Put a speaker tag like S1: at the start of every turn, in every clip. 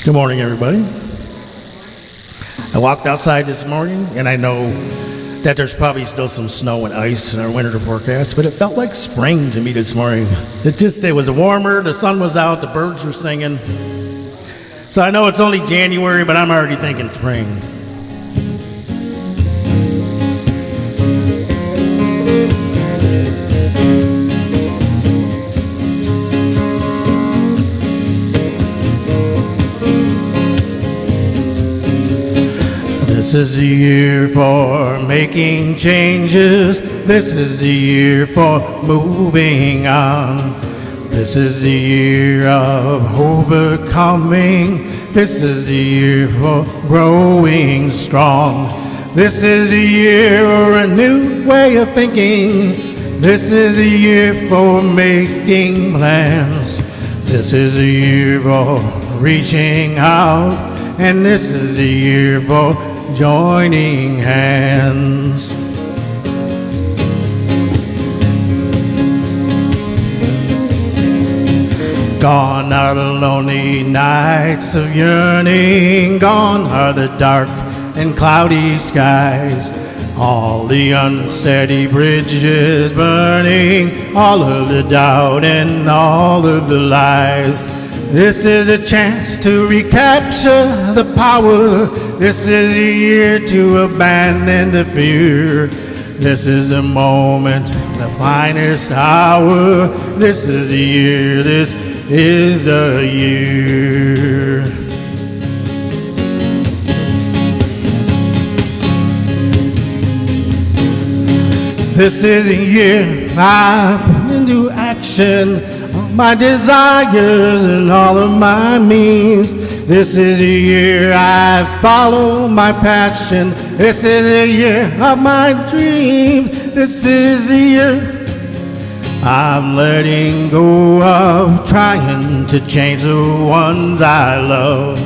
S1: Good morning, everybody. I walked outside this morning, and I know that there's probably still some snow and ice in our winter forecast, but it felt like spring to me this morning. It was warmer, the sun was out, the birds were singing. So I know it's only January, but I'm already thinking spring. This is the year for making changes. This is the year for moving on. This is the year of overcoming. This is the year for growing strong. This is the year for a new way of thinking. This is the year for making plans. This is the year for reaching out. And this is the year for joining hands. Gone are the lonely nights of yearning. Gone are the dark and cloudy skies. All the unsteady bridges burning. All of the doubt and all of the lies. This is a chance to recapture the power. This is a year to abandon the fear. This is the moment, the finest hour. This is the year, this is the year. This is a year I put into action all my desires and all of my means. This is a year I follow my passion. This is a year of my dreams. This is a year I'm letting go of trying to change the ones I love.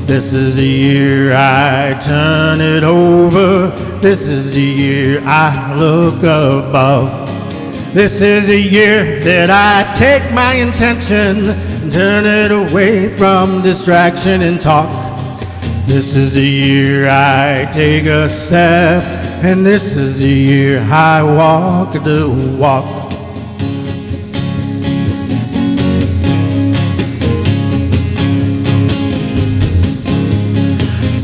S1: This is the year I turn it over. This is the year I look above. This is a year that I take my intention and turn it away from distraction and talk. This is the year I take a step, and this is the year I walk the walk.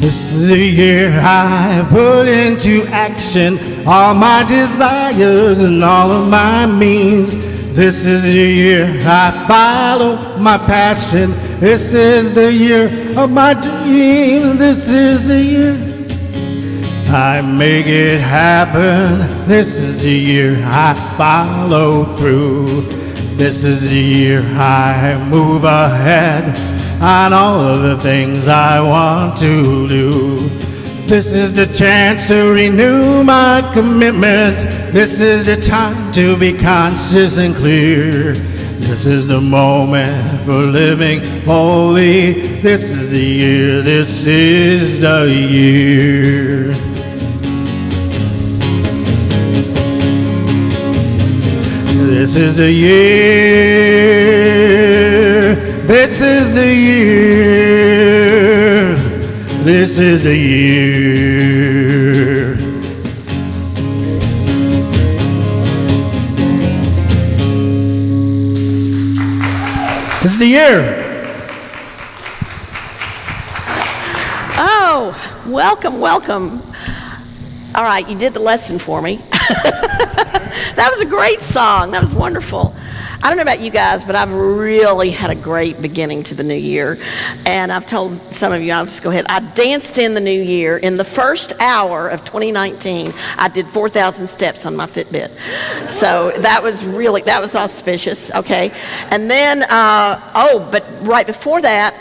S1: This is the year I put into action all my desires and all of my means. This is the year I follow my passion. This is the year of my dreams. This is the year I make it happen. This is the year I follow through. This is the year I move ahead on all of the things I want to do. This is the chance to renew my commitment. This is the time to be conscious and clear. This is the moment for living holy. This is the year, this is the year. This is the year. This is the year. This is the year. This is the year.
S2: Oh, welcome, welcome. All right, you did the lesson for me. That was a great song. That was wonderful. I don't know about you guys, but I've really had a great beginning to the new year. And I've told some of you, I'll just go ahead. I danced in the new year. In the first hour of 2019, I did 4,000 steps on my Fitbit. So that was auspicious, okay? And then, but right before that,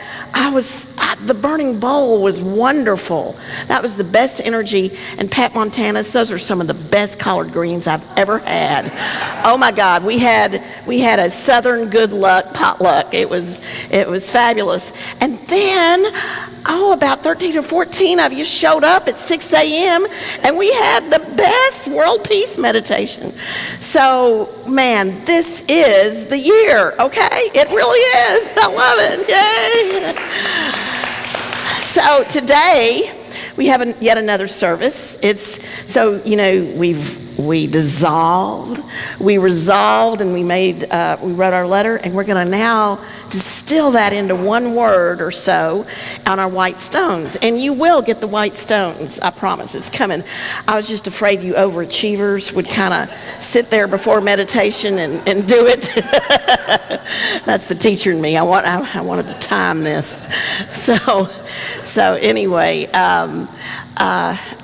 S2: the Burning Bowl was wonderful. That was the best energy. And Pat Montana's, those are some of the best collard greens I've ever had. Oh my God, we had a Southern good luck potluck. It was fabulous. And then, about 13 or 14 of you showed up at 6 a.m. and we had the best world peace meditation. So, man, this is the year, okay? It really is. I love it. Yay. So today we have yet another service. We dissolved, we resolved, and we wrote our letter, and we're going to now distill that into one word or so on our white stones. And you will get the white stones, I promise. It's coming. I was just afraid you overachievers would kind of sit there before meditation and do it. That's the teacher in me. I wanted to time this. So anyway,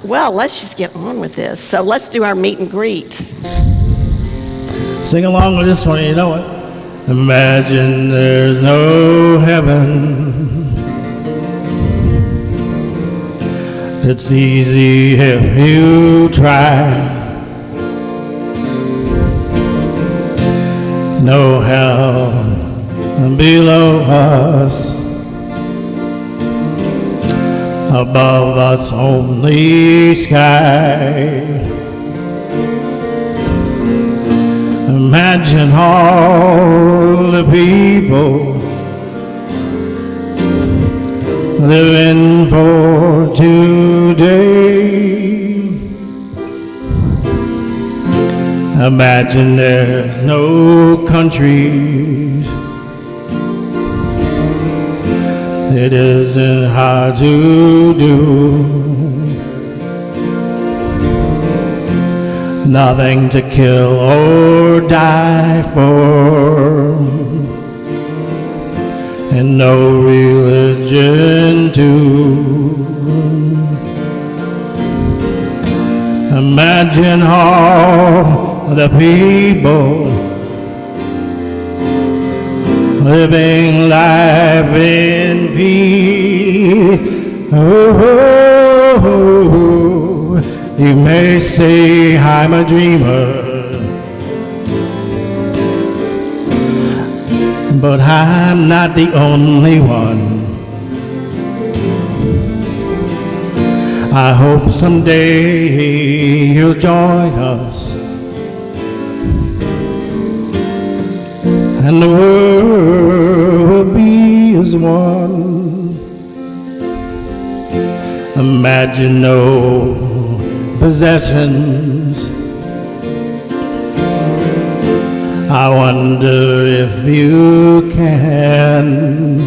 S2: well, let's just get on with this. So let's do our meet and greet.
S1: Sing along with this one, you know it. Imagine there's no heaven. It's easy if you try. No hell below us. Above us only sky. Imagine all the people living for today. Imagine there's no countries. It isn't hard to do. Nothing to kill or die for, and no religion too. Imagine all the people living life in peace. Oh, you may say I'm a dreamer, but I'm not the only one. I hope someday you'll join us, and the world will be as one. Imagine no possessions. I wonder if you can.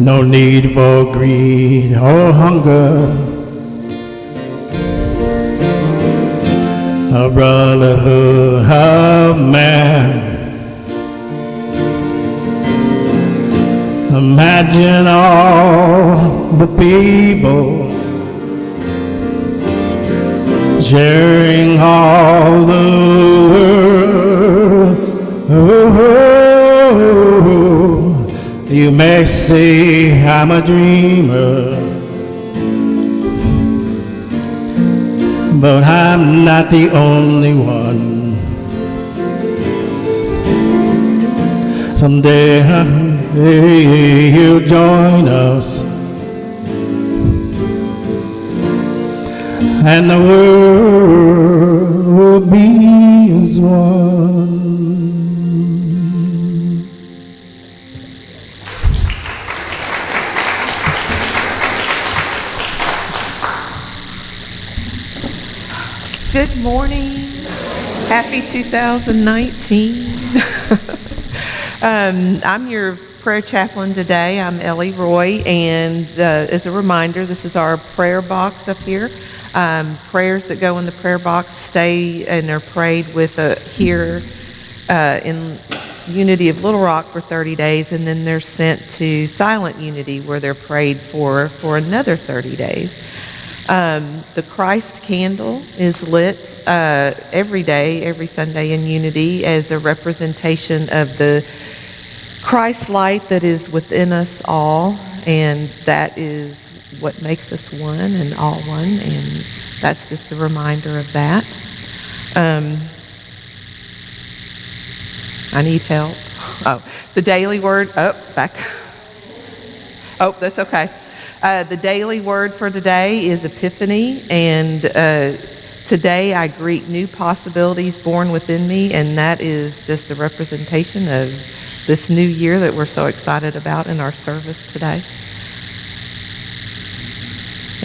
S1: No need for greed or hunger. A brotherhood of man. Imagine all the people sharing all the world. Oh, you may say I'm a dreamer, but I'm not the only one. Someday you'll join us, and the world will be as one.
S3: Good morning. Happy 2019. I'm your prayer chaplain today. I'm Ellie Roy, and as a reminder, this is our prayer box up here. Prayers that go in the prayer box stay and are prayed with here in Unity of Little Rock for 30 days, and then they're sent to Silent Unity where they're prayed for another 30 days. The Christ candle is lit every day, every Sunday in Unity as a representation of the Christ light that is within us all, and that is what makes us one and all one, and that's just a reminder of that. I need help. Oh, the daily word, back. Oh, that's okay. The daily word for today is Epiphany, and today I greet new possibilities born within me, and that is just a representation of this new year that we're so excited about in our service today.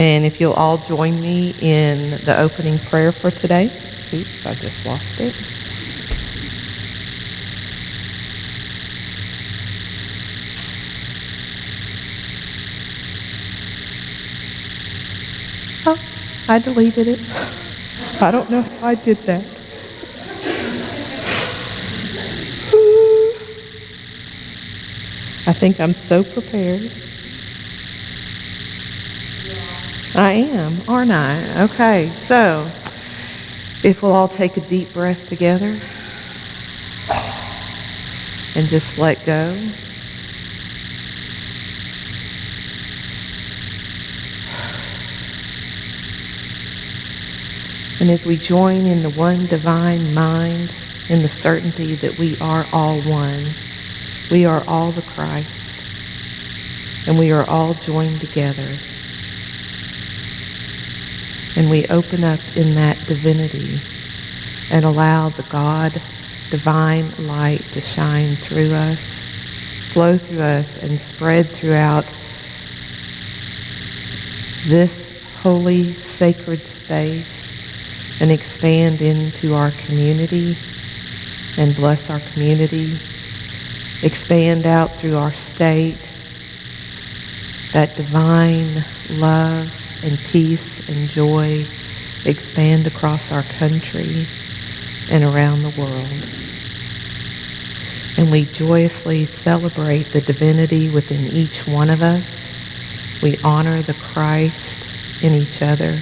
S3: And if you'll all join me in the opening prayer for today. Oops, I just lost it. Oh, I deleted it. I don't know how I did that. I think I'm so prepared. I am, aren't I? Okay, so if we'll all take a deep breath together and just let go. And as we join in the one divine mind, in the certainty that we are all one, we are all the Christ, and we are all joined together. And we open up in that divinity and allow the God divine light to shine through us, flow through us, and spread throughout this holy, sacred space and expand into our community and bless our community. Expand out through our state, that divine love and peace and joy expand across our country and around the world. And we joyously celebrate the divinity within each one of us. We honor the Christ in each other,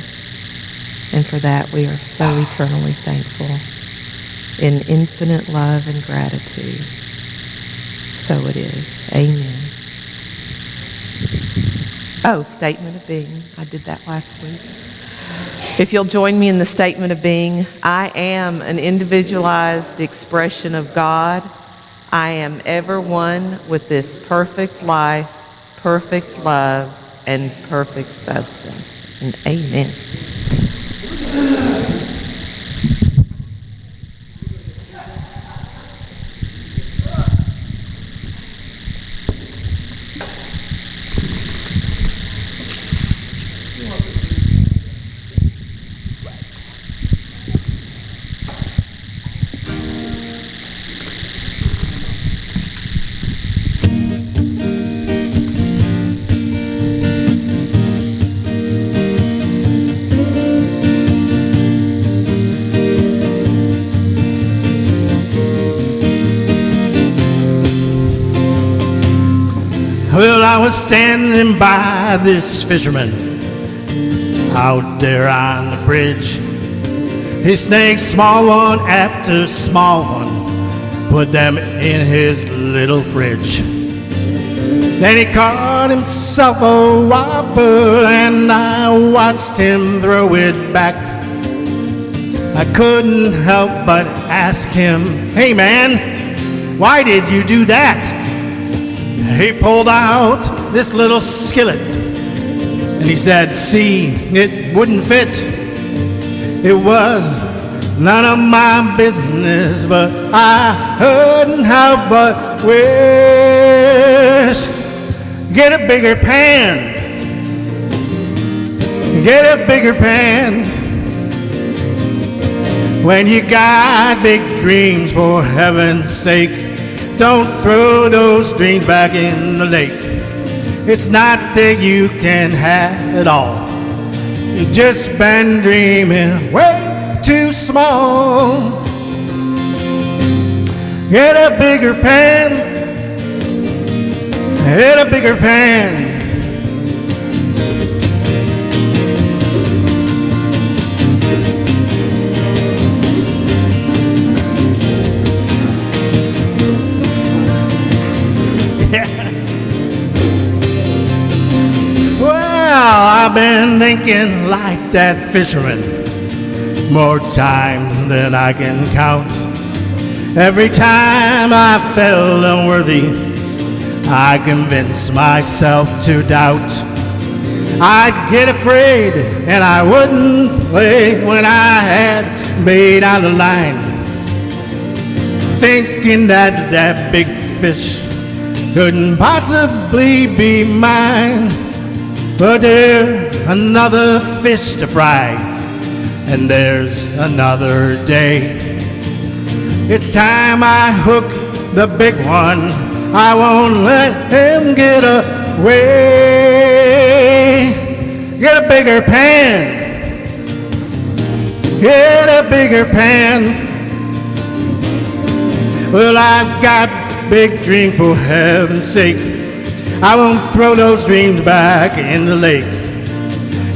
S3: and for that we are so eternally thankful in infinite love and gratitude. So it is. Amen. Oh, statement of being. I did that last week. If you'll join me in the statement of being, I am an individualized expression of God. I am ever one with this perfect life, perfect love, and perfect substance. And amen.
S1: Well, I was standing by this fisherman out there on the bridge. He snagged small one after small one, put them in his little fridge. Then he caught himself a whopper, and I watched him throw it back. I couldn't help but ask him, "Hey man, why did you do that?" He pulled out this little skillet and he said, "See, it wouldn't fit. It was none of my business, but I couldn't help but wish. Get a bigger pan. Get a bigger pan. When you got big dreams, for heaven's sake, don't throw those dreams back in the lake. It's not that you can have it all. You've just been dreaming way too small. Get a bigger pan. Get a bigger pan. I've been thinking like that fisherman more times than I can count. Every time I felt unworthy, I convinced myself to doubt. I'd get afraid and I wouldn't play when I had made out the line, thinking that that big fish couldn't possibly be mine. But there's another fish to fry, and there's another day. It's time I hook the big one. I won't let him get away. Get a bigger pan. Get a bigger pan. Well, I've got big dreams, for heaven's sake. I won't throw those dreams back in the lake.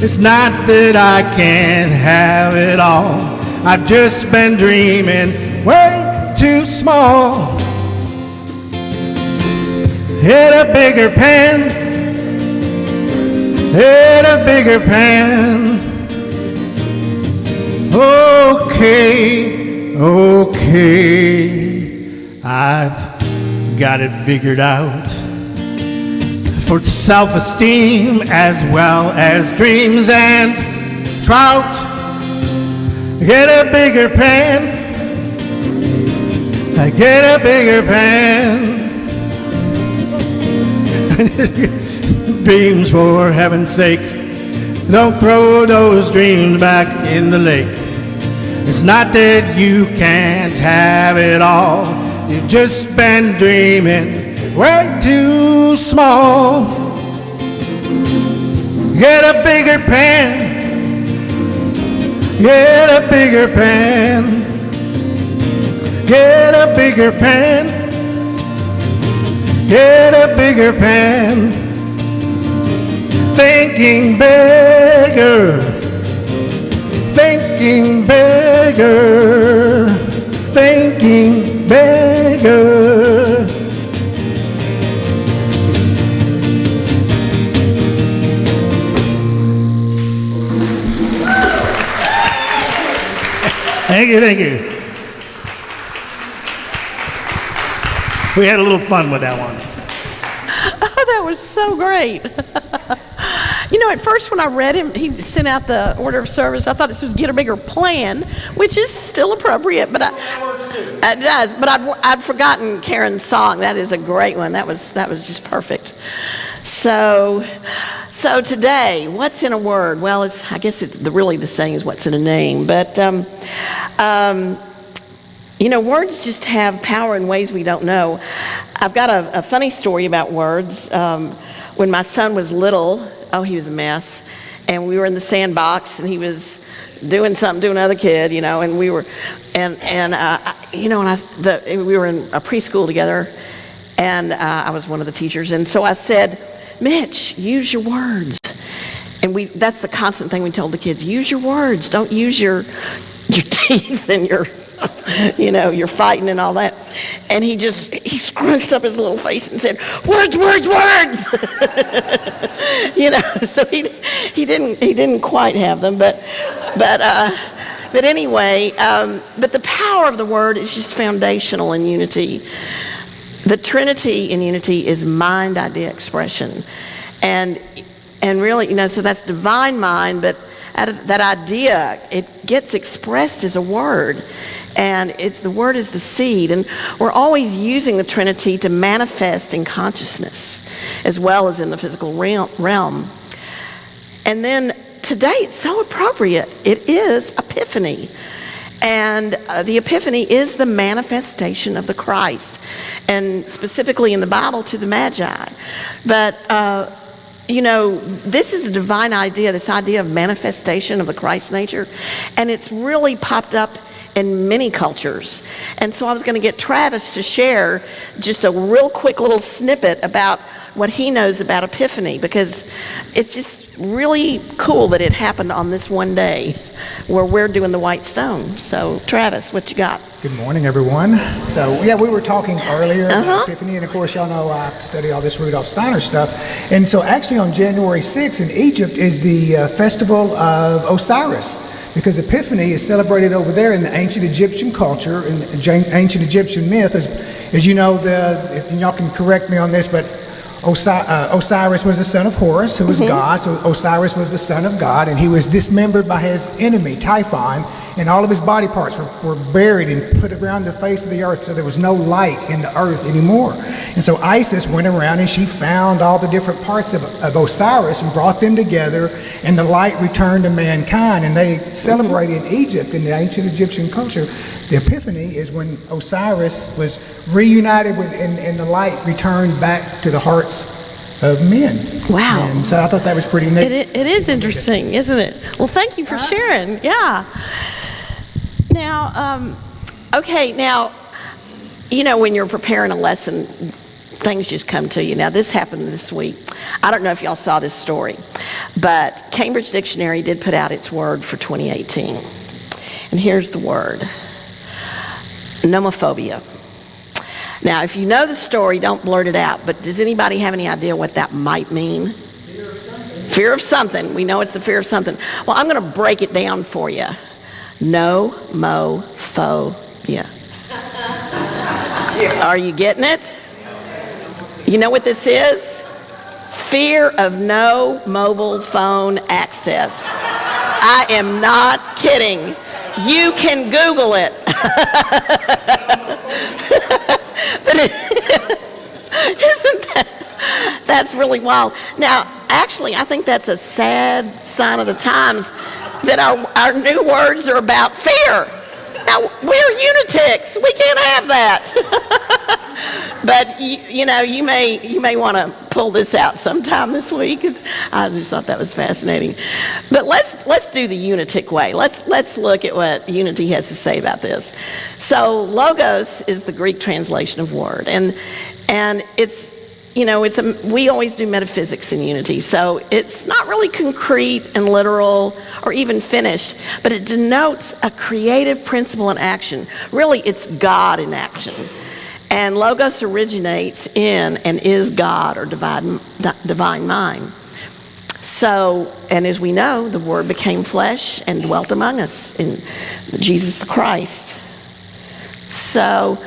S1: It's not that I can't have it all. I've just been dreaming way too small. Get a bigger pan. Get a bigger pan. Okay, okay, I've got it figured out. For self-esteem as well as dreams and trout. Get a bigger pan. Get a bigger pan. Dreams, for heaven's sake. Don't throw those dreams back in the lake. It's not that you can't have it all. You've just been dreaming way too small. Get a bigger pan. Get a bigger pan. Get a bigger pan. Get a bigger pan. Thinking bigger. Thinking bigger. Thinking bigger. Thank you, thank you. We had a little fun with that one.
S2: Oh, that was so great. You know, at first when I read him, he sent out the order of service. I thought this was get a bigger plan, which is still appropriate, but it does. But I'd forgotten Karen's song. That is a great one. That was just perfect. So today, what's in a word? Well, I guess really the saying is what's in a name. But you know, words just have power in ways we don't know. I've got a funny story about words. When my son was little, he was a mess, and we were in the sandbox, and he was doing something to another kid, you know, and we were, we were in a preschool together, and I was one of the teachers, and so I said, Mitch, use your words. And that's the constant thing we told the kids, use your words, don't use your teeth and your you're fighting and all that. And he scrunched up his little face and said, words, words, words. So he didn't quite have them, but anyway, but the power of the word is just foundational in unity. The Trinity in unity is mind idea expression. And really, so that's divine mind, but that idea, it gets expressed as a word. And the word is the seed. And we're always using the Trinity to manifest in consciousness as well as in the physical realm. And then today, it's so appropriate. It is Epiphany. And the Epiphany is the manifestation of the Christ. And specifically in the Bible, to the Magi. But this is a divine idea, this idea of manifestation of the Christ nature, and it's really popped up in many cultures. And so I was going to get Travis to share just a real quick little snippet about what he knows about Epiphany, because it's just really cool that it happened on this one day where we're doing the white stone. So Travis, what you got?
S4: Good morning, everyone. So, we were talking earlier about Epiphany, and of course, y'all know I study all this Rudolf Steiner stuff. And so actually on January 6th in Egypt is the festival of Osiris, because Epiphany is celebrated over there in the ancient Egyptian culture, in the ancient Egyptian myth. As you know, if y'all can correct me on this, but Osiris was the son of Horus, who was God. So Osiris was the son of God, and he was dismembered by his enemy, Typhon, and all of his body parts were buried and put around the face of the earth, so there was no light in the earth anymore. And so Isis went around and she found all the different parts of Osiris and brought them together, and the light returned to mankind. And they celebrate in Egypt, in the ancient Egyptian culture, the Epiphany is when Osiris was reunited with, and the light returned back to the hearts of men.
S2: Wow.
S4: And so I thought that was pretty neat.
S2: It is interesting, isn't it? Well, thank you for sharing. Yeah. Now, okay, now, you know, when you're preparing a lesson, things just come to you. Now, this happened this week. I don't know if y'all saw this story, but Cambridge Dictionary did put out its word for 2018. And here's the word: nomophobia. Now, if you know the story, don't blurt it out, but does anybody have any idea what that might mean? Fear of something. We know it's the fear of something. Well, I'm going to break it down for you. Nomophobia. Are you getting it? You know what this is? Fear of no mobile phone access. I am not kidding. You can Google it. But isn't that's really wild. Now, actually, I think that's a sad sign of the times that our new words are about fear. Now, we're Unitics. We can't have that. But you know, you may want to pull this out sometime this week. I just thought that was fascinating. But let's do the Unitic way. Let's look at what Unity has to say about this. So logos is the Greek translation of word, and it's, you know, we always do metaphysics in Unity, so it's not really concrete and literal or even finished, but it denotes a creative principle in action. Really, it's God in action. And logos originates in and is God, or divine mind. So, and as we know, the Word became flesh and dwelt among us in Jesus the Christ. So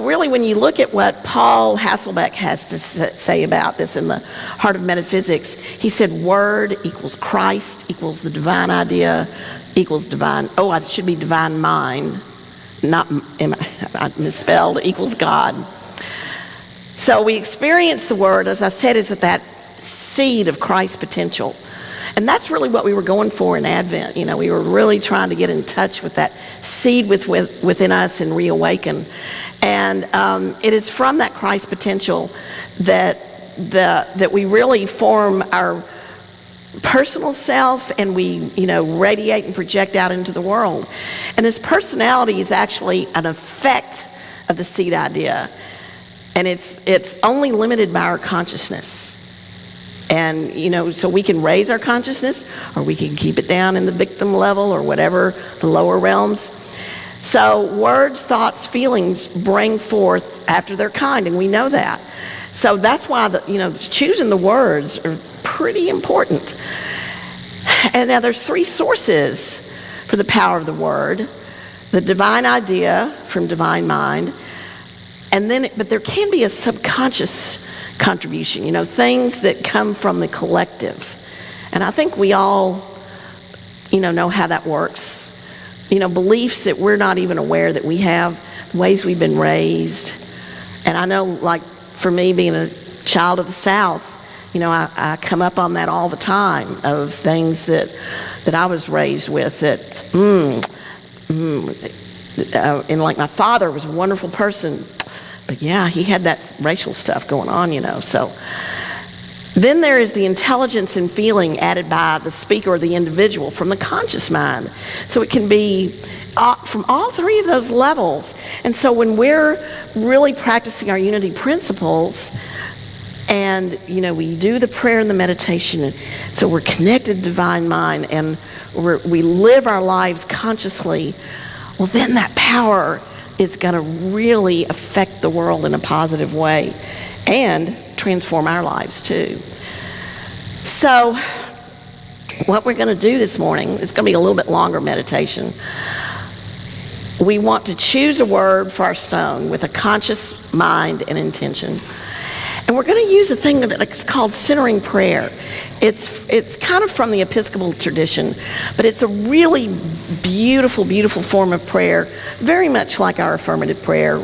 S2: really, when you look at what Paul Hasselbeck has to say about this in the Heart of Metaphysics, he said Word equals Christ, equals the divine idea, equals divine, it should be divine mind, not, I misspelled, equals God. So we experience the Word, as I said, is that seed of Christ's potential. And that's really what we were going for in Advent. You know, we were really trying to get in touch with that seed within us and reawaken. And it is from that Christ potential that we really form our personal self, and we, you know, radiate and project out into the world. And this personality is actually an effect of the seed idea, and it's only limited by our consciousness. And, you know, so we can raise our consciousness, or we can keep it down in the victim level, or whatever, the lower realms. So words, thoughts, feelings bring forth after their kind, and we know that. So that's why, choosing the words are pretty important. And now there's three sources for the power of the word: the divine idea from divine mind, but there can be a subconscious contribution, things that come from the collective. And I think we all, know how that works. Beliefs that we're not even aware that we have, ways we've been raised. And I know, like, for me, being a child of the South, I come up on that all the time, of things that I was raised with, and like, my father was a wonderful person, but yeah, he had that racial stuff going on, So then there is the intelligence and feeling added by the speaker or the individual from the conscious mind. So it can be from all three of those levels. And so when we're really practicing our unity principles, and we do the prayer and the meditation, and so we're connected to divine mind, and we live our lives consciously, well, then that power is going to really affect the world in a positive way and transform our lives too. So what we're going to do this morning, it's going to be a little bit longer meditation. We want to choose a word for our stone with a conscious mind and intention. And we're going to use a thing that's called centering prayer. It's kind of from the Episcopal tradition, but it's a really beautiful, beautiful form of prayer, very much like our affirmative prayer,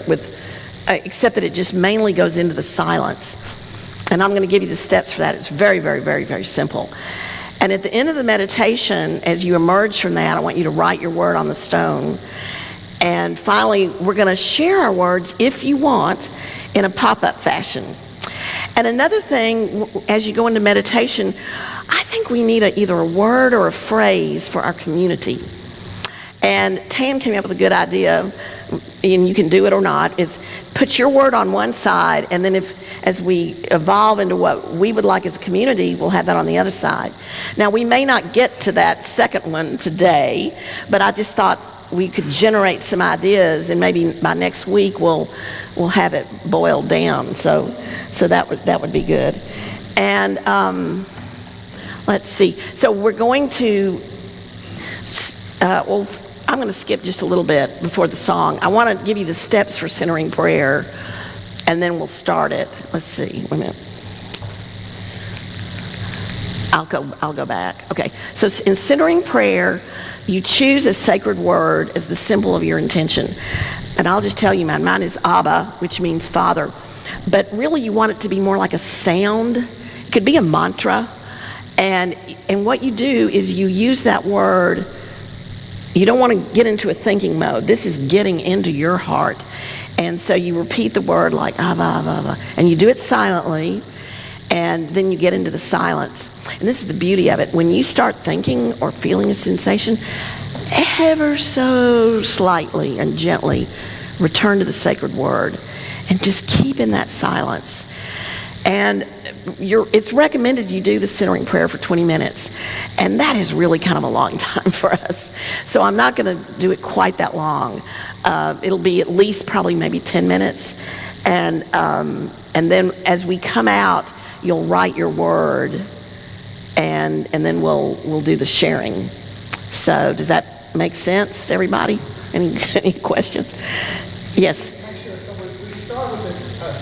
S2: except that it just mainly goes into the silence. And I'm going to give you the steps for that. It's very, very, very, very simple. And at the end of the meditation, as you emerge from that, I want you to write your word on the stone. And finally, we're going to share our words, if you want, in a pop-up fashion. And another thing, as you go into meditation, I think we need either a word or a phrase for our community. And Tan came up with a good idea, and you can do it or not, is put your word on one side, and then as we evolve into what we would like as a community, we'll have that on the other side. Now, we may not get to that second one today, but I just thought we could generate some ideas, and maybe by next week we'll have it boiled down. So that would be good. And let's see. So we're going to. I'm going to skip just a little bit before the song. I want to give you the steps for centering prayer, and then we'll start it. Let's see. Wait a minute. I'll go back. Okay. So in centering prayer, you choose a sacred word as the symbol of your intention. And I'll just tell you, mine is Abba, which means Father. But really, you want it to be more like a sound. It could be a mantra. And what you do is you use that word. You don't want to get into a thinking mode. This is getting into your heart. And so you repeat the word like Abba, Abba, Abba. And you do it silently. And then you get into the silence. And this is the beauty of it. When you start thinking or feeling a sensation, ever so slightly and gently return to the sacred word and just keep in that silence. And it's recommended you do the centering prayer for 20 minutes. And that is really kind of a long time for us. So I'm not going to do it quite that long. It'll be at least probably maybe 10 minutes. And then as we come out, you'll write your word. And then we'll do the sharing. So does that make sense to everybody? Any questions? Yes.
S4: Make sure, so we start with this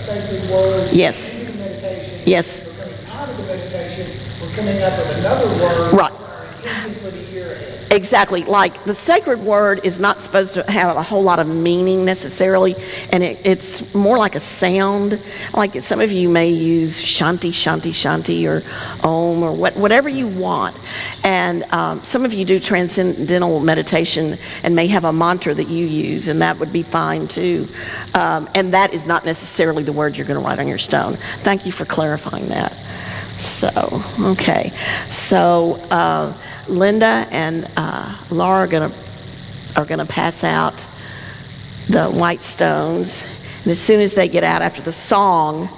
S4: sacred word.
S2: Yes.
S4: Into the meditation.
S2: Yes.
S4: We're coming out of the meditation. We're coming up with another word.
S2: Right.
S4: For our intention for the year ahead.
S2: Exactly. Like the sacred word is not supposed to have a whole lot of meaning necessarily, and it's more like a sound. Like some of you may use Shanti, Shanti, Shanti, or Om, or whatever you want. And some of you do transcendental meditation and may have a mantra that you use, and that would be fine too. And that is not necessarily the word you're going to write on your stone. Thank you for clarifying that. So, okay. So, Linda and Laura are gonna pass out the white stones, and as soon as they get out after the song,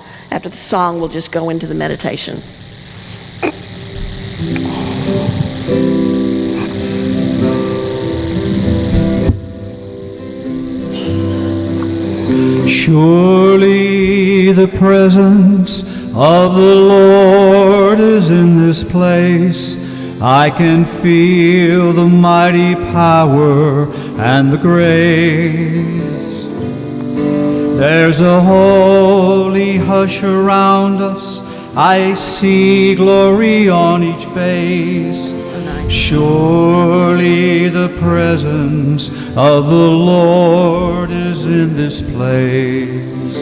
S2: we'll just go into the meditation.
S5: Surely the presence of the Lord is in this place. I can feel the mighty power and the grace. There's a holy hush around us. I see glory on each face. Surely the presence of the Lord is in this place.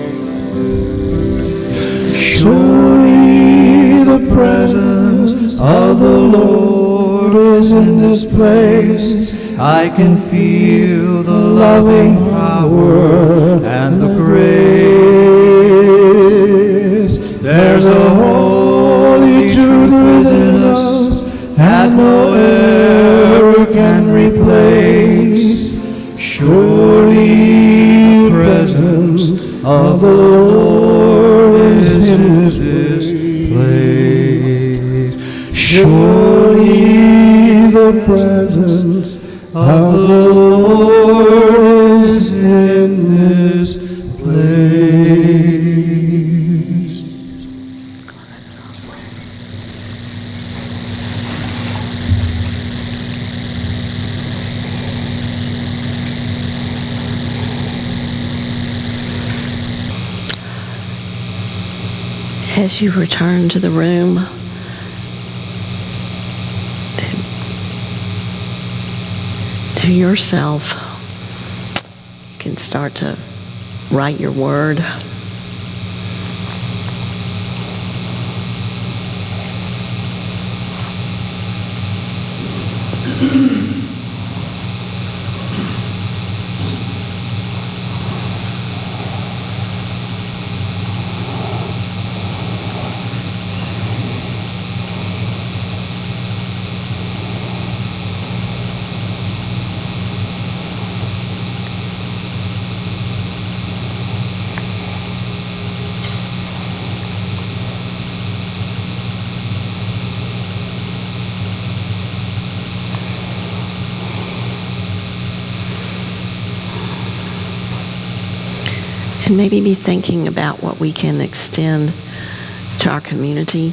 S5: Surely the presence of the Lord is in this place. I can feel the loving power and the grace. There's a holy truth within us that no error can replace. Surely the presence of the Lord is in this place. Surely the presence of the Lord is in this place.
S2: As you return to the room, to yourself, you can start to write your word. And maybe be thinking about what we can extend to our community.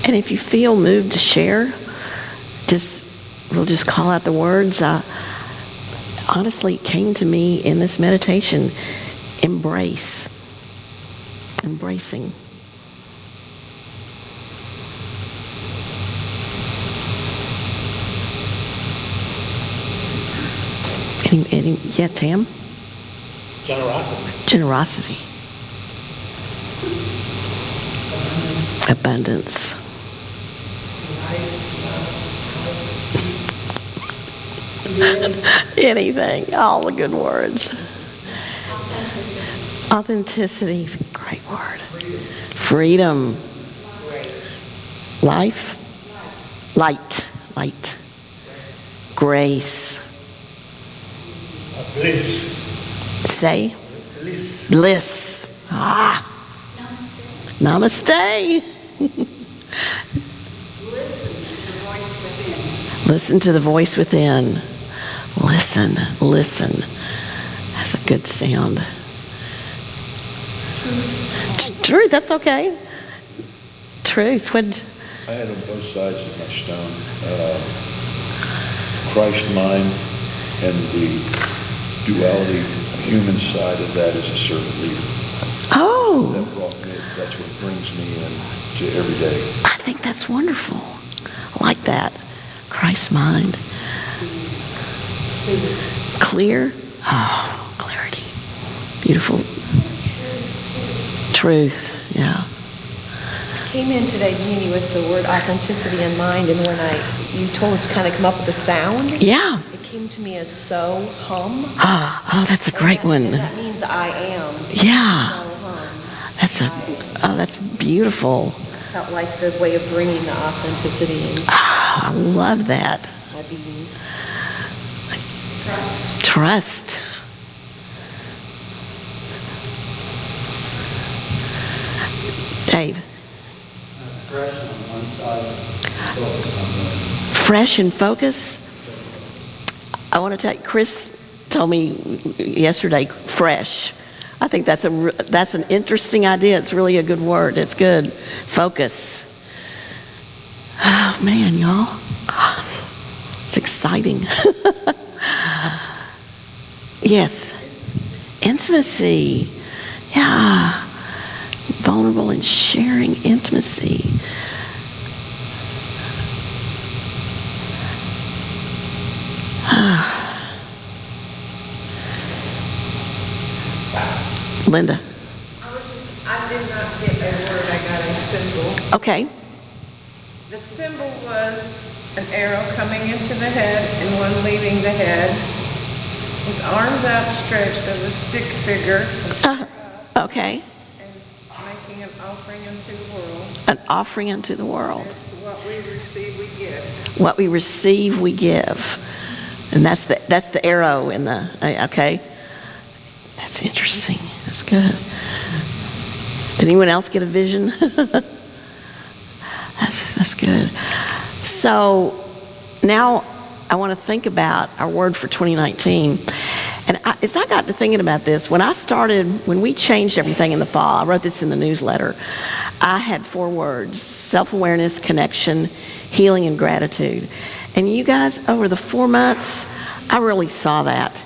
S2: And if you feel moved to share, we'll just call out the words. Honestly, it came to me in this meditation, embracing. Yeah, Tam? Generosity. Abundance. Anything, all the good words. Authenticity is a great word. Freedom. Life. Light. Grace. Say. Bliss. Namaste. Listen to the voice within. Listen. That's a good sound. Truth, that's okay. Truth.
S6: I had on both sides of my stone Christ mind and the duality human side of that as a servant leader.
S2: Oh.
S6: That's what brings me in to every day.
S2: I think that's wonderful. I like that. Christ mind. Clear. Oh, clarity. Beautiful. Truth. Yeah.
S7: Came in today, Jeannie, with the word authenticity in mind, and when you told us to kind of come up with a sound,
S2: Yeah.
S7: it came to me as so hum.
S2: Oh, that's a great one.
S7: And that means I am.
S2: Yeah.
S7: So hum.
S2: That's beautiful.
S7: Felt like the way of bringing the authenticity in
S2: I love that.
S7: my being.
S2: Trust. Dave. Fresh and focus. I want to tell you, Chris told me yesterday, fresh. I think that's an interesting idea. It's really a good word. It's good. Focus. Man, y'all, it's exciting. Yes, intimacy. Yeah, vulnerable and sharing intimacy. Linda.
S3: I did not get a word, I got a symbol.
S2: Okay.
S3: The symbol was an arrow coming into the head and one leaving the head, with arms outstretched as a stick figure,
S2: Okay.
S3: and making an offering unto the world.
S2: An offering unto the world.
S3: What we receive, we give.
S2: What we receive, we give. And that's the arrow in the, okay. That's interesting. That's good. Did anyone else get a vision? That's good. So now I want to think about our word for 2019. And as I got to thinking about this, when we changed everything in the fall, I wrote this in the newsletter, I had 4 words: self-awareness, connection, healing, and gratitude. And you guys, over the 4 months, I really saw that.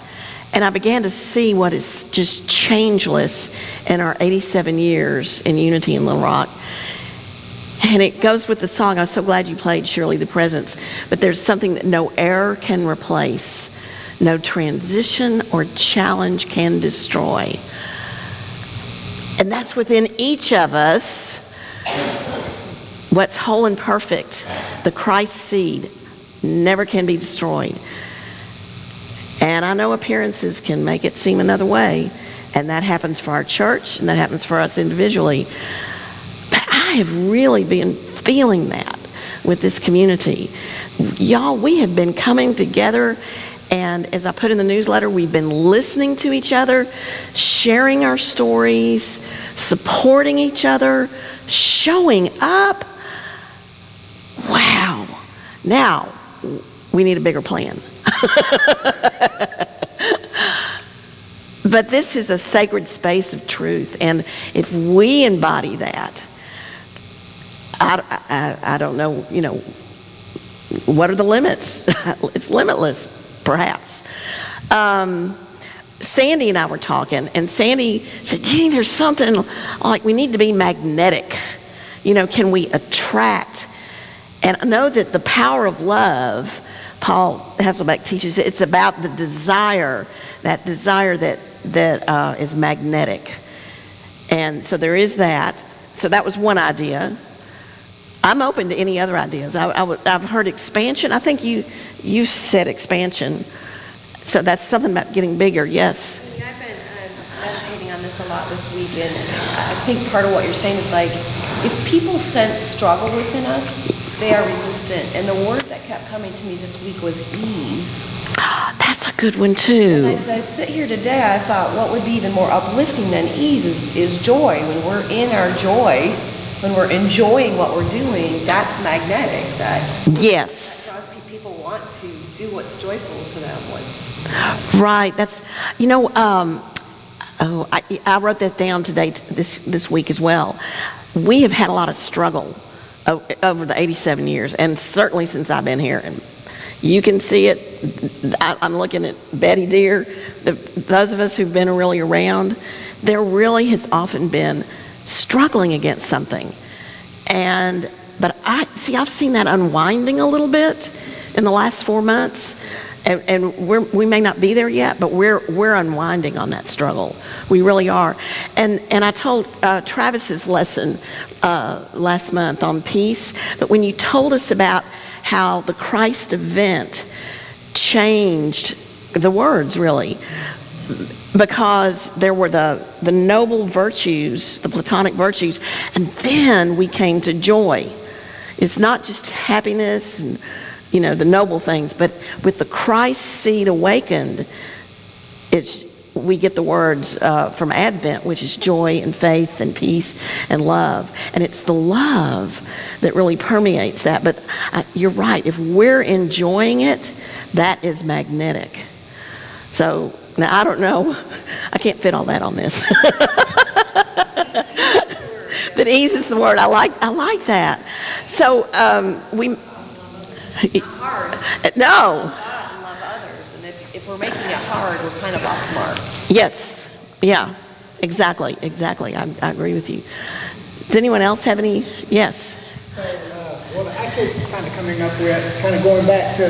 S2: And I began to see what is just changeless in our 87 years in unity in Little Rock. And it goes with the song. I was so glad you played, Shirley, The Presence. But there's something that no error can replace, no transition or challenge can destroy. And that's within each of us, what's whole and perfect. The Christ seed never can be destroyed. And I know appearances can make it seem another way, and that happens for our church, and that happens for us individually. But I have really been feeling that with this community. Y'all, we have been coming together, and as I put in the newsletter, we've been listening to each other, sharing our stories, supporting each other, showing up. Wow. Now, we need a bigger plan. But this is a sacred space of truth, and if we embody that, I don't know, what are the limits? It's limitless, perhaps. Sandy and I were talking, and Sandy said, "Gee, there's something like we need to be magnetic. Can we attract?" And I know that the power of love, Paul Hasselbeck teaches, it's about the desire, that desire that is magnetic. And so there is that. So that was one idea. I'm open to any other ideas. I've heard expansion. I think you said expansion. So that's something about getting bigger. Yes.
S7: I've been meditating on this a lot this week, and I think part of what you're saying is like, if people sense struggle within us, they are resistant. And the word that kept coming to me this week was ease.
S2: That's a good one too.
S7: And as I sit here today, I thought what would be even more uplifting than ease is joy. When we're in our joy, when we're enjoying what we're doing, that's magnetic.
S2: Yes.
S7: That draws people want to do what's joyful to them.
S2: Right. That's, I wrote that down today, this week as well. We have had a lot of struggle over the 87 years, and certainly since I've been here. And you can see it. I'm looking at Betty Deer. Those of us who've been really around, there really has often been struggling against something. But I've seen that unwinding a little bit in the last 4 months. And we may not be there yet, but we're unwinding on that struggle. We really are. And I told Travis's lesson last month on peace, but when you told us about how the Christ event changed the words, really, because there were the noble virtues, the Platonic virtues, and then we came to joy. It's not just happiness and the noble things, but with the Christ seed awakened, we get the words from Advent, which is joy and faith and peace and love. And it's the love that really permeates that. But you're right, if we're enjoying it, that is magnetic. So now I don't know, I can't fit all that on this. But ease is the word. I like that. So
S7: hard.
S2: No.
S7: Love God and love others. And if we're making it hard, we're kind of off the mark.
S2: Yes. Yeah. Exactly. I agree with you. Does anyone else have any? Yes.
S4: So, what I keep kind of coming up with, kind of going back to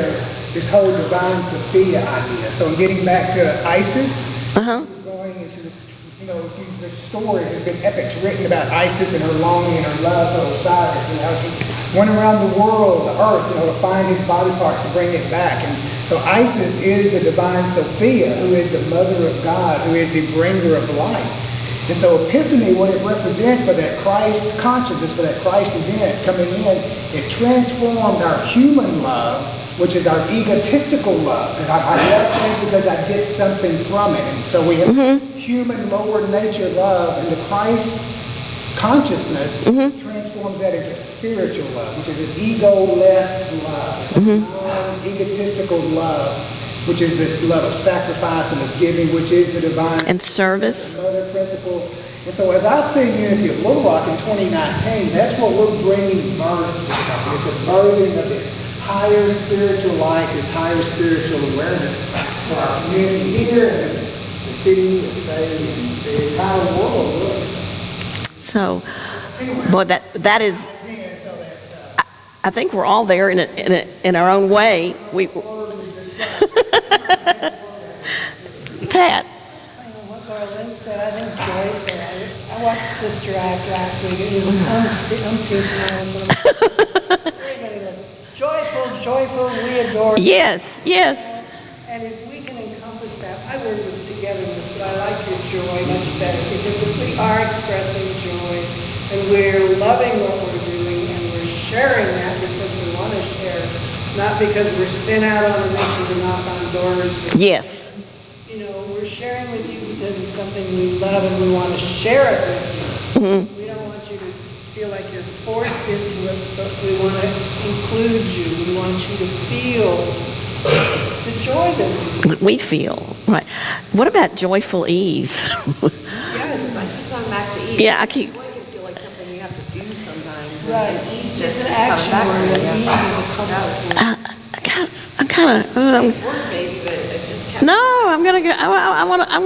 S4: this whole divine Sophia idea. So getting back to Isis, going into this, the stories, there's been epics written about Isis and her longing and her love for Osiris, and how she went around the world, the earth, to find his body parts to bring it back. And so Isis is the divine Sophia, who is the mother of God, who is the bringer of life. And so Epiphany, what it represents for that Christ consciousness, for that Christ event coming in, it transformed our human love, which is our egotistical love. And I love things because I get something from it. And so we have human lower nature love, and the Christ consciousness transforms that into spiritual love, which is an ego-less love, non-egotistical love, which is the love of sacrifice and of giving, which is the divine
S2: And service.
S4: mother principle. And so as I sing Unity of Little Rock in 2019, that's what we're bringing birth to. It's a birthing of this higher spiritual life, this higher spiritual awareness for our community here and the city, the state, and the entire world, really.
S2: So, boy, that is. I think we're all there in our own way. Pat.
S8: What Garland said, I think joyful. I watched Sister Act last week. It was umpteen times. Joyful, we adore.
S2: Yes.
S8: And if we can encompass that, I work with togetherness, but I like your joy much better, because if we are expressing joy and we're loving what we're doing and we're sharing that because we want to share, not because we're sent out on a mission to knock on doors.
S2: Yes.
S8: We're sharing with you because it's something we love and we want to share it with you. We don't want you to feel like you're forced into it, but we want to include you. We want you to feel the joy that
S2: We feel. Right. What about joyful ease?
S7: Yeah, I keep going back to ease.
S2: Yeah, I keep.
S7: Joy can feel like something you have to do sometimes.
S8: Right.
S7: And ease
S8: It's
S7: just
S8: an
S7: comes
S8: action
S7: back to
S8: word.
S7: you.
S8: Ease is a comfort word.
S2: I'm kind of.
S7: Word maybe, but it just kept
S2: No, I'm gonna go. I'm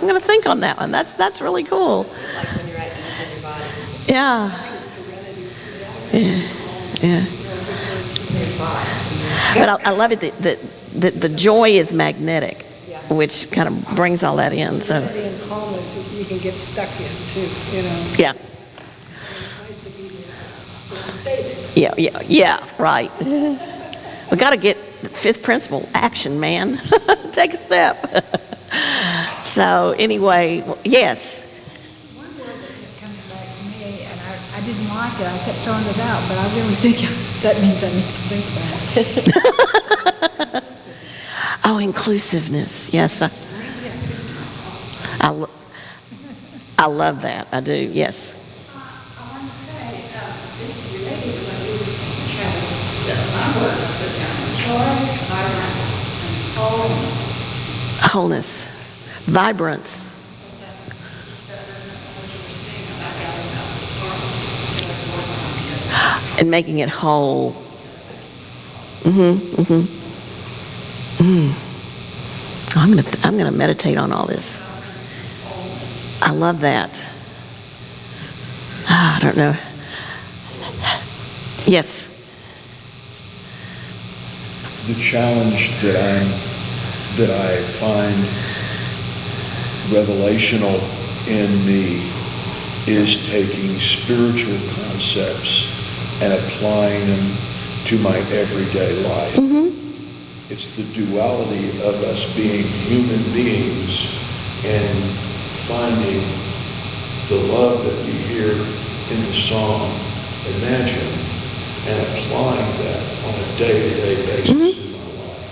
S2: gonna think on that one. That's really cool.
S7: like when you're at ease in your body.
S2: Yeah. But I love it that the joy is magnetic, which kind of brings all that in. So
S8: Serenity and calmness is you can get stuck in too,
S2: yeah.
S8: It's nice to be there.
S2: Yeah, right. We got to get the fifth principle, action, man. Take a step. So anyway, yes.
S9: One word that kept coming back to me, and I didn't like it. I kept throwing it out, but I really think that means I need to think about it.
S2: Oh, inclusiveness. Yes. I love that. I do. Yes.
S9: I want to say, it's related to what you were saying, Travis. My word I put down, joy, vibrance, and wholeness.
S2: Wholeness. Vibrance. And making it whole. I'm gonna meditate on all this. I love that. I don't know. Yes.
S6: The challenge that I find revelational in me is taking spiritual concepts and applying them to my everyday life. It's the duality of us being human beings and finding the love that we hear in the song Imagine and applying that on a day-to-day basis in my life.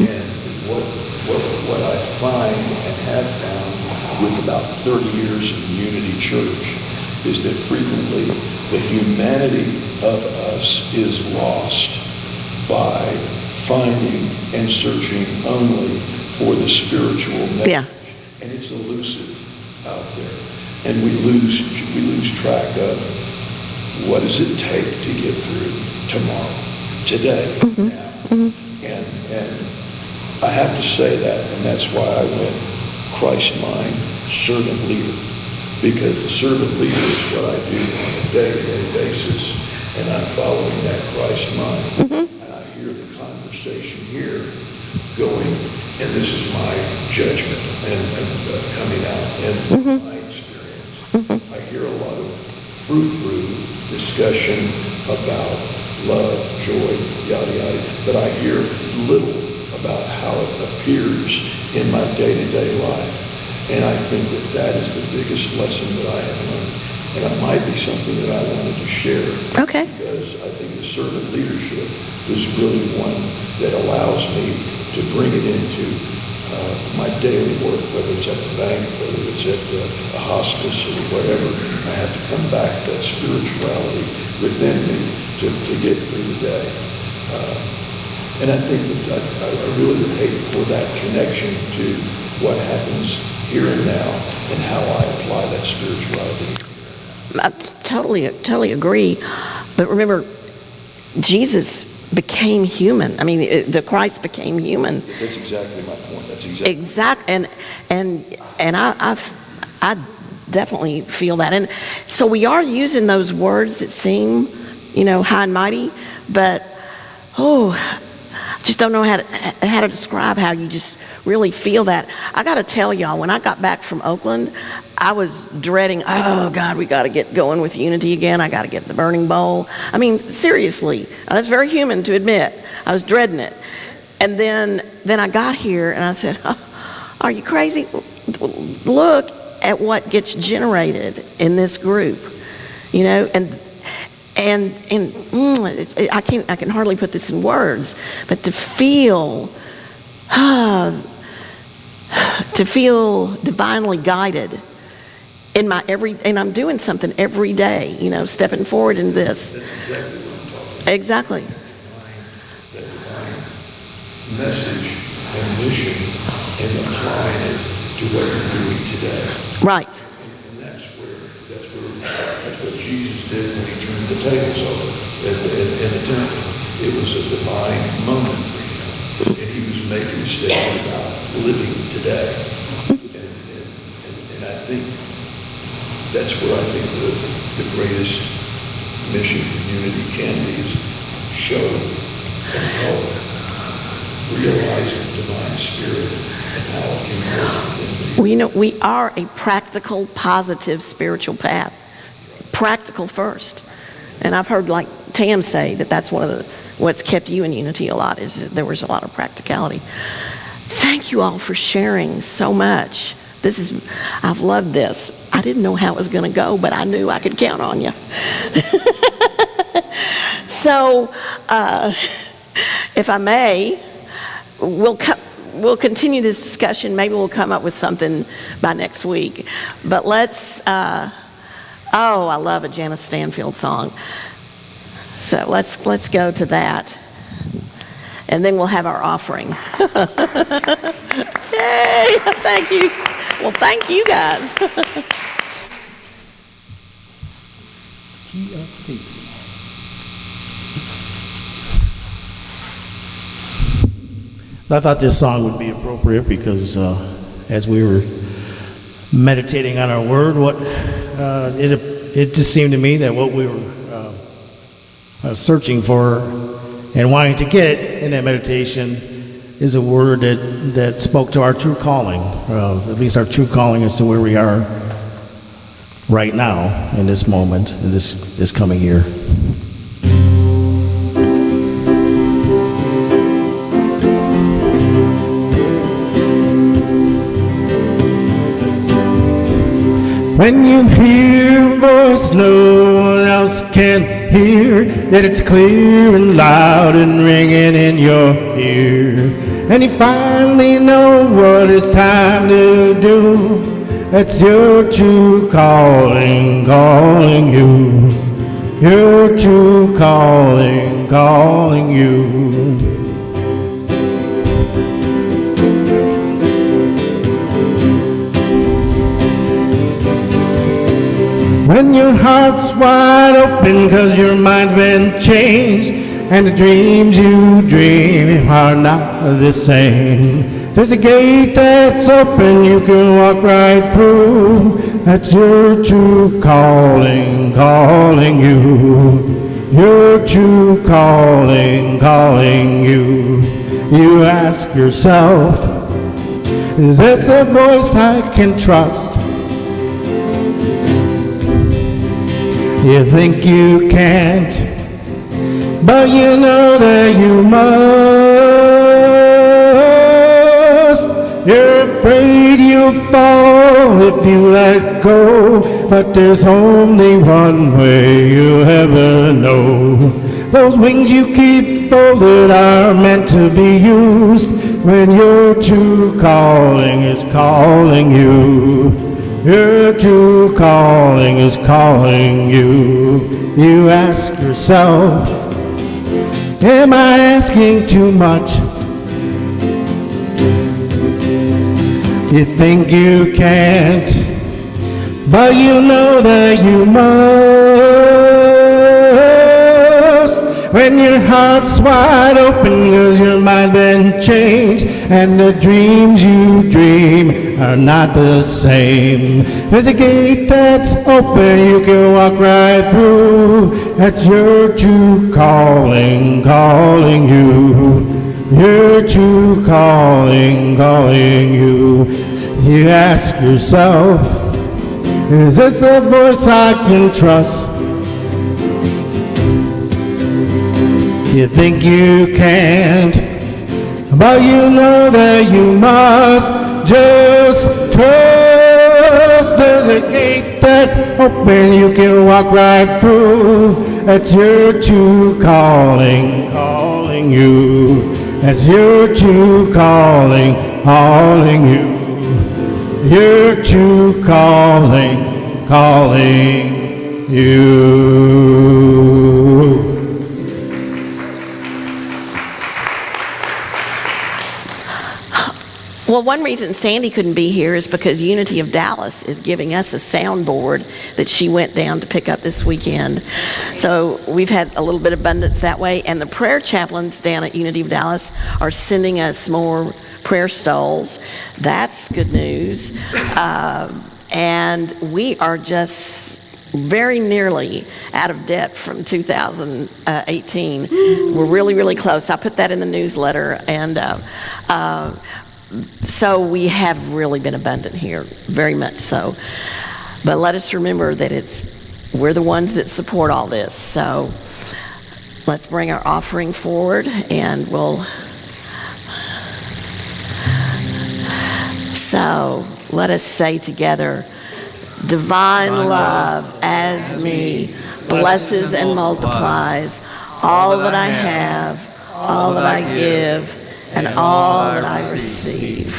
S6: And what I find and have found with about 30 years in Unity Church is that frequently the humanity of us is lost by finding and searching only for the spiritual message.
S2: Yeah.
S6: And it's elusive out there. And we lose track of what does it take to get through tomorrow. today. And I have to say that, and that's why I went Christ mind, servant leader, because the servant leader is what I do on a day-to-day basis, and I'm following that Christ mind. And I hear the conversation here going, and this is my judgment and coming out and my experience. I hear a lot of frou-frou discussion about love, joy, yada, yada, but I hear little about how it appears in my day-to-day life. And I think that that is the biggest lesson that I have learned. And it might be something that I wanted to share.
S2: Okay.
S6: Because I think the servant leadership is really one that allows me to bring it into my daily work, whether it's at the bank, whether it's at a hospice or wherever. I have to come back to that spirituality within me to get through the day. And I think that I really would hate for that connection to what happens here and now and how I apply that spirituality.
S2: I totally agree. But remember, Jesus became human. I mean, the Christ became human.
S6: That's exactly my point. That's exactly.
S2: And I definitely feel that. And so we are using those words that seem, high and mighty, but I just don't know how to describe how you just really feel that. I got to tell y'all, when I got back from Oakland, I was dreading, oh God, we got to get going with Unity again. I got to get the burning bowl. I mean, seriously, that's very human to admit. I was dreading it. And then I got here and I said, are you crazy? Look at what gets generated in this group, and I can hardly put this in words, but to feel divinely guided in my and I'm doing something every day, stepping forward in this. Exactly.
S6: That divine message and mission and applying it to what you're doing today.
S2: Right.
S6: And that's what Jesus did when he turned the tables over in the temple. It was a divine moment for him. And he was making a statement about living today. And I think that's where I think the greatest mission community can be, is show and help realize the divine spirit and how it can work within me.
S2: Well, we are a practical, positive spiritual path. Practical first. And I've heard, like Tam say, that's one of what's kept you in Unity a lot, is there was a lot of practicality. Thank you all for sharing so much. I've loved this. I didn't know how it was going to go, but I knew I could count on you. So, if I may, we'll continue this discussion. Maybe we'll come up with something by next week. But let's, I love a Janice Stanfield song. So let's go to that. And then we'll have our offering. Yay! Thank you. Well, thank you guys.
S1: I thought this song would be appropriate because as we were meditating on our word, it just seemed to me that what we were searching for and wanting to get in that meditation is a word that spoke to our true calling, at least our true calling as to where we are right now in this moment, in this coming year. When you hear a voice no one else can hear, that it's clear and loud and ringing in your ear, and you finally know what it's time to do, that's your true calling, calling you, your true calling, calling you. When your heart's wide open 'cause your mind's been changed and the dreams you dream are not the same. There's a gate that's open, you can walk right through. That's your true calling, calling you. Your true calling, calling you. You ask yourself, is this a voice I can trust? You think you can't, but you know that you must. You're afraid you'll fall if you let go, but there's only one way you'll ever know. Those wings you keep folded are meant to be used when your true calling is calling you. Your true calling is calling you. You ask yourself, am I asking too much? You think you can't, but you know that you must. When your heart's wide open, 'cause your mind been changed, and the dreams you dream are not the same. There's a gate that's open, you can walk right through. That's your true calling, calling you. Your true calling, calling you. You ask yourself, is this a voice I can trust? You think you can't, but you know that you must. Just trust. There's a gate that's open, you can walk right through. That's your true calling, calling you. That's your true calling, calling you. Your true calling, calling you.
S2: Well, one reason Sandy couldn't be here is because Unity of Dallas is giving us a soundboard that she went down to pick up this weekend. So we've had a little bit of abundance that way. And the prayer chaplains down at Unity of Dallas are sending us more prayer stoles. That's good news. And we are just very nearly out of debt from 2018. We're really, really close. I put that in the newsletter. And so we have really been abundant here, very much so. But let us remember that we're the ones that support all this. So let's bring our offering forward, and so let us say together, divine love as me blesses and multiplies all that I have, all that I give, and all that I receive.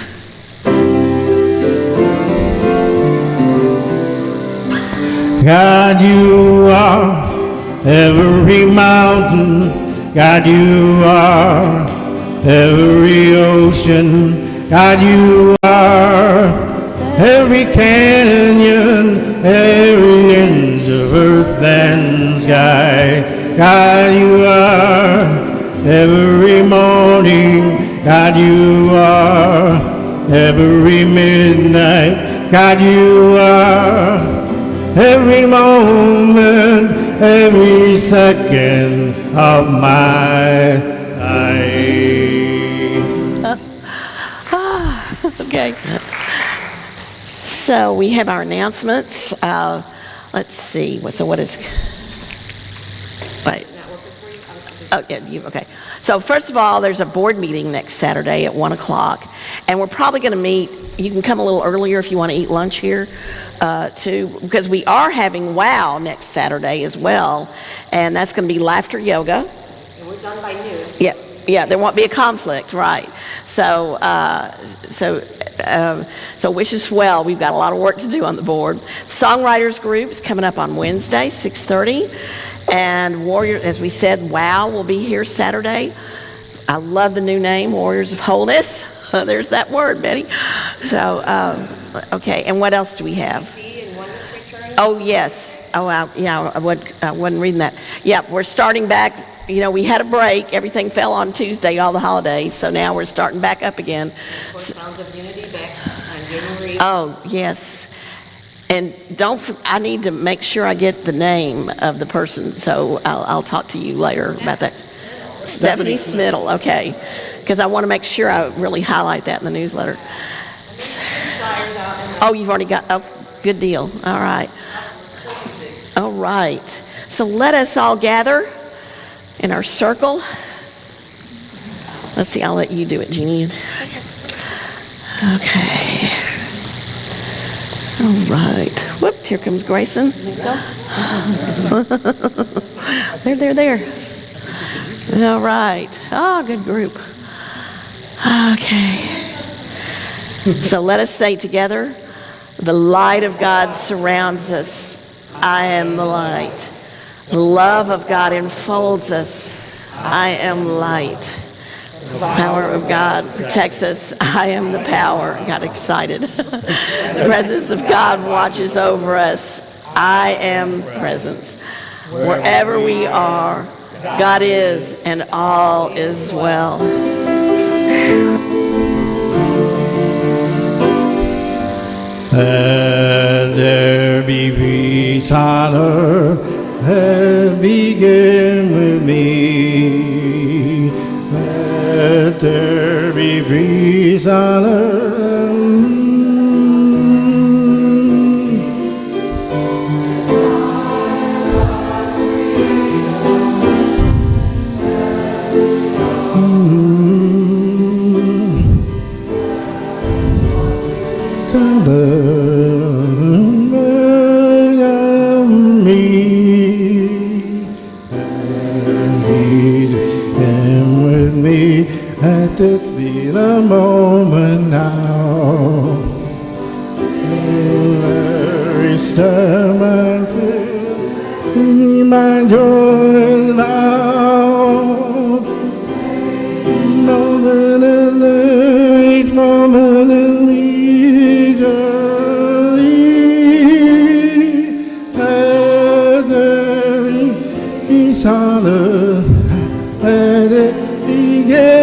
S1: God, you are every mountain. God, you are every ocean. God, you are every canyon, every inch of earth and sky. God, you are every morning. God, you are every midnight. God, you are every moment, every second of my life.
S2: Okay. So we have our announcements. Let's see. Wait. Oh, yeah, okay. So first of all, there's a board meeting next Saturday at 1 o'clock, and we're probably going to meet. You can come a little earlier if you want to eat lunch here, too, because we are having WOW next Saturday as well, and that's going to be laughter yoga.
S7: And we're done by noon.
S2: Yeah, there won't be a conflict, right? So wish us well. We've got a lot of work to do on the board. Songwriters group is coming up on Wednesday, 6:30. And Warrior, as we said, WOW will be here Saturday. I love the new name, Warriors of Wholeness. There's that word, Betty. So, okay, and what else do we have? Oh, yes. Oh, yeah, I wasn't reading that. Yeah, we're starting back we had a break. Everything fell on Tuesday, all the holidays, so now we're starting back up again.
S10: Sounds of Unity back on January.
S2: Oh, yes. And I need to make sure I get the name of the person, so I'll talk to you later about that. Stephanie Smittle, okay. Because I want to make sure I really highlight that in the newsletter. Oh, you've already got, oh, good deal. All right. All right. So let us all gather in our circle. Let's see, I'll let you do it, Jeannie. Okay. All right. Whoop, here comes Grayson. There. All right. Oh, good group. Okay. So let us say together, the light of God surrounds us. I am the light. The love of God enfolds us. I am light. The power of God protects us. I am the power. Got excited. The presence of God watches over us. I am presence. Wherever we are, God is, and all is well.
S1: Let there be peace on earth and begin with me. Let there be peace on earth. Let this be the moment now. Every step I take, my joy is now. Moment in each moment in each let there be silence, let it begin.